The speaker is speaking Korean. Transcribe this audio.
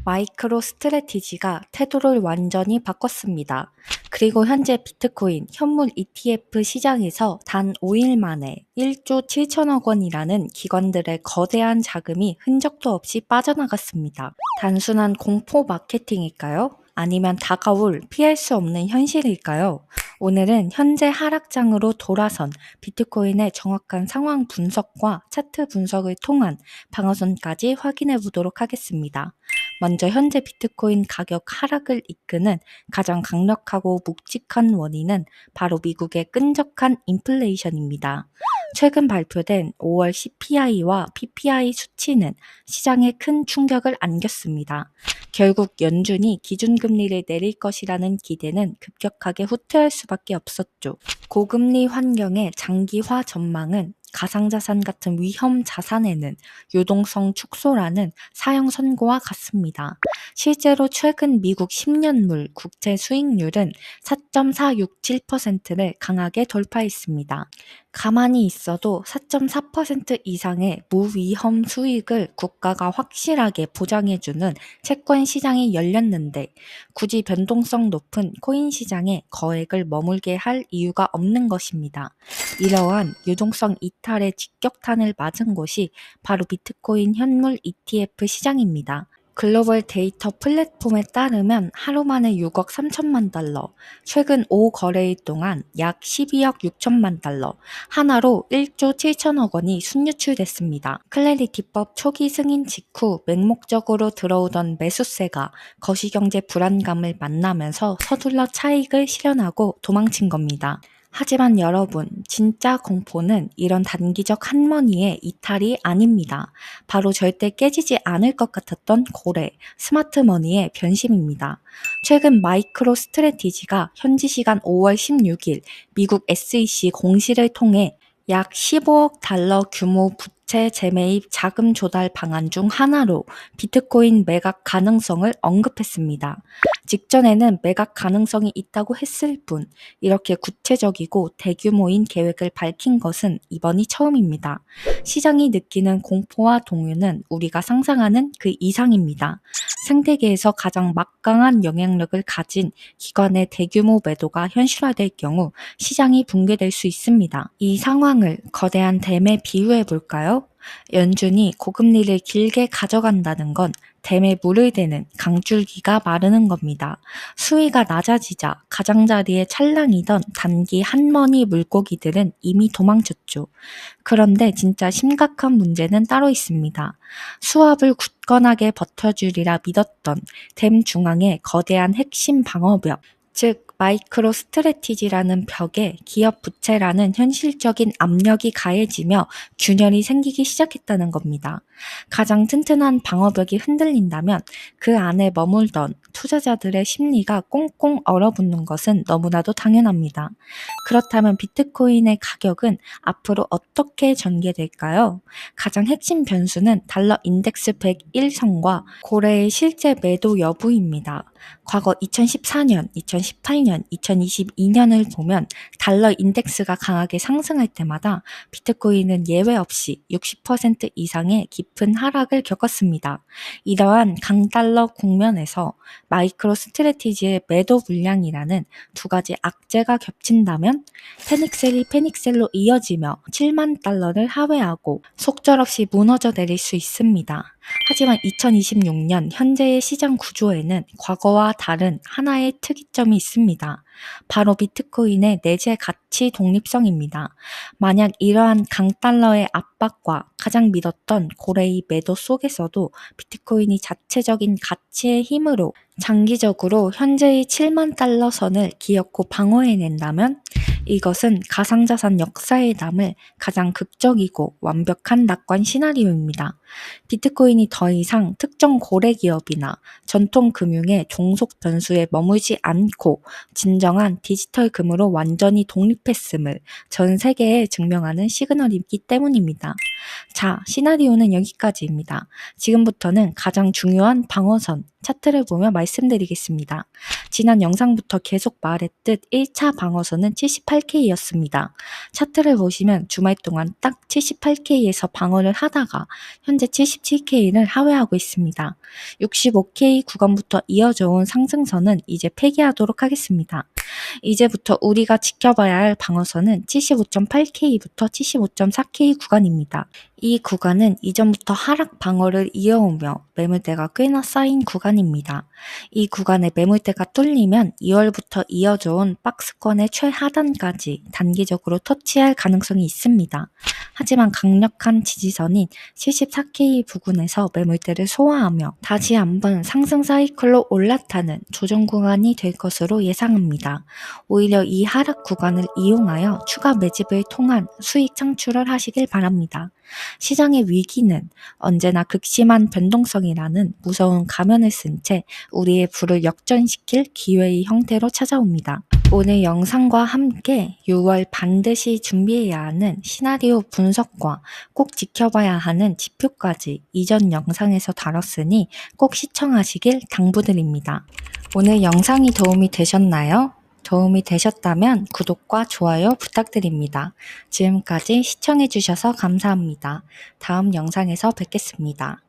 마이크로 스트래티지가 태도를 완전히 바꿨습니다. 그리고 현재 비트코인 현물 ETF 시장에서 단 5일 만에 1조 7천억 원이라는 기관들의 거대한 자금이 흔적도 없이 빠져나갔습니다. 단순한 공포 마케팅일까요? 아니면 다가올 피할 수 없는 현실일까요? 오늘은 현재 하락장으로 돌아선 비트코인의 정확한 상황 분석과 차트 분석을 통한 방어선까지 확인해 보도록 하겠습니다. 먼저 현재 비트코인 가격 하락을 이끄는 가장 강력하고 묵직한 원인은 바로 미국의 끈적한 인플레이션입니다. 최근 발표된 5월 CPI와 PPI 수치는 시장에 큰 충격을 안겼습니다. 결국 연준이 기준금리를 내릴 것이라는 기대는 급격하게 후퇴할 수밖에 없었죠. 고금리 환경의 장기화 전망은 가상자산 같은 위험 자산에는 유동성 축소라는 사형 선고와 같습니다. 실제로 최근 미국 10년물 국채 수익률은 4.467%를 강하게 돌파했습니다. 가만히 있어도 4.4% 이상의 무위험 수익을 국가가 확실하게 보장해주는 채권 시장이 열렸는데 굳이 변동성 높은 코인 시장에 거액을 머물게 할 이유가 없는 것입니다. 이러한 유동성 이탈의 직격탄을 맞은 곳이 바로 비트코인 현물 ETF 시장입니다. 글로벌 데이터 플랫폼에 따르면 하루 만에 6억 3천만 달러, 최근 5거래일 동안 약 12억 6천만 달러, 하나로 1조 7천억 원이 순유출됐습니다. 클래리티법 초기 승인 직후 맹목적으로 들어오던 매수세가 거시경제 불안감을 만나면서 서둘러 차익을 실현하고 도망친 겁니다. 하지만 여러분, 진짜 공포는 이런 단기적 한머니의 이탈이 아닙니다. 바로 절대 깨지지 않을 것 같았던 고래, 스마트머니의 변심입니다. 최근 마이크로 스트래티지가 현지 시간 5월 16일 미국 SEC 공시를 통해 약 15억 달러 규모 부채 재매입 자금 조달 방안 중 하나로 비트코인 매각 가능성을 언급했습니다. 직전에는 매각 가능성이 있다고 했을 뿐 이렇게 구체적이고 대규모인 계획을 밝힌 것은 이번이 처음입니다. 시장이 느끼는 공포와 동요는 우리가 상상하는 그 이상입니다. 생태계에서 가장 막강한 영향력을 가진 기관의 대규모 매도가 현실화될 경우 시장이 붕괴될 수 있습니다. 이 상황을 거대한 댐에 비유해 볼까요? 연준이 고금리를 길게 가져간다는 건 댐에 물을 대는 강줄기가 마르는 겁니다. 수위가 낮아지자 가장자리에 찰랑이던 단기 한머니 물고기들은 이미 도망쳤죠. 그런데 진짜 심각한 문제는 따로 있습니다. 수압을 굳건하게 버텨주리라 믿었던 댐 중앙의 거대한 핵심 방어벽, 즉 마이크로 스트래티지라는 벽에 기업 부채라는 현실적인 압력이 가해지며 균열이 생기기 시작했다는 겁니다. 가장 튼튼한 방어벽이 흔들린다면 그 안에 머물던 투자자들의 심리가 꽁꽁 얼어붙는 것은 너무나도 당연합니다. 그렇다면 비트코인의 가격은 앞으로 어떻게 전개될까요? 가장 핵심 변수는 달러 인덱스 101선과 고래의 실제 매도 여부입니다. 과거 2014년, 2018년, 2022년을 보면 달러 인덱스가 강하게 상승할 때마다 비트코인은 예외 없이 60% 이상의 깊은 하락을 겪었습니다. 이러한 강달러 국면에서 마이크로 스트래티지의 매도 물량이라는 두 가지 악재가 겹친다면 패닉셀이 패닉셀로 이어지며 7만 달러를 하회하고 속절없이 무너져 내릴 수 있습니다. 하지만 2026년 현재의 시장 구조에는 과거와 다른 하나의 특이점이 있습니다. 바로 비트코인의 내재 가치 독립성입니다. 만약 이러한 강달러의 압박과 가장 믿었던 고래의 매도 속에서도 비트코인이 자체적인 가치의 힘으로 장기적으로 현재의 7만 달러 선을 기어코 방어해낸다면 이것은 가상자산 역사에 남을 가장 극적이고 완벽한 낙관 시나리오입니다. 비트코인이 더 이상 특정 고래 기업이나 전통 금융의 종속 변수에 머물지 않고 진정한 디지털 금으로 완전히 독립했음을 전 세계에 증명하는 시그널이기 때문입니다. 자, 시나리오는 여기까지입니다. 지금부터는 가장 중요한 방어선, 차트를 보며 말씀드리겠습니다. 지난 영상부터 계속 말했듯 1차 방어선은 78K였습니다. 차트를 보시면 주말 동안 딱 78K에서 방어를 하다가 현재 77K를 하회하고 있습니다. 65K 구간부터 이어져 온 상승선은 이제 폐기하도록 하겠습니다. 이제부터 우리가 지켜봐야 할 방어선은 75.8K부터 75.4K 구간입니다. 이 구간은 이전부터 하락 방어를 이어오며 매물대가 꽤나 쌓인 구간입니다. 이 구간에 매물대가 뚫리면 2월부터 이어져 온 박스권의 최하단까지 단기적으로 터치할 가능성이 있습니다. 하지만 강력한 지지선인 74K 부근에서 매물대를 소화하며 다시 한번 상승 사이클로 올라타는 조정 구간이 될 것으로 예상합니다. 오히려 이 하락 구간을 이용하여 추가 매집을 통한 수익 창출을 하시길 바랍니다. 시장의 위기는 언제나 극심한 변동성이라는 무서운 가면을 쓴 채 우리의 부를 역전시킬 기회의 형태로 찾아옵니다. 오늘 영상과 함께 6월 반드시 준비해야 하는 시나리오 분석과 꼭 지켜봐야 하는 지표까지 이전 영상에서 다뤘으니 꼭 시청하시길 당부드립니다. 오늘 영상이 도움이 되셨나요? 도움이 되셨다면 구독과 좋아요 부탁드립니다. 지금까지 시청해주셔서 감사합니다. 다음 영상에서 뵙겠습니다.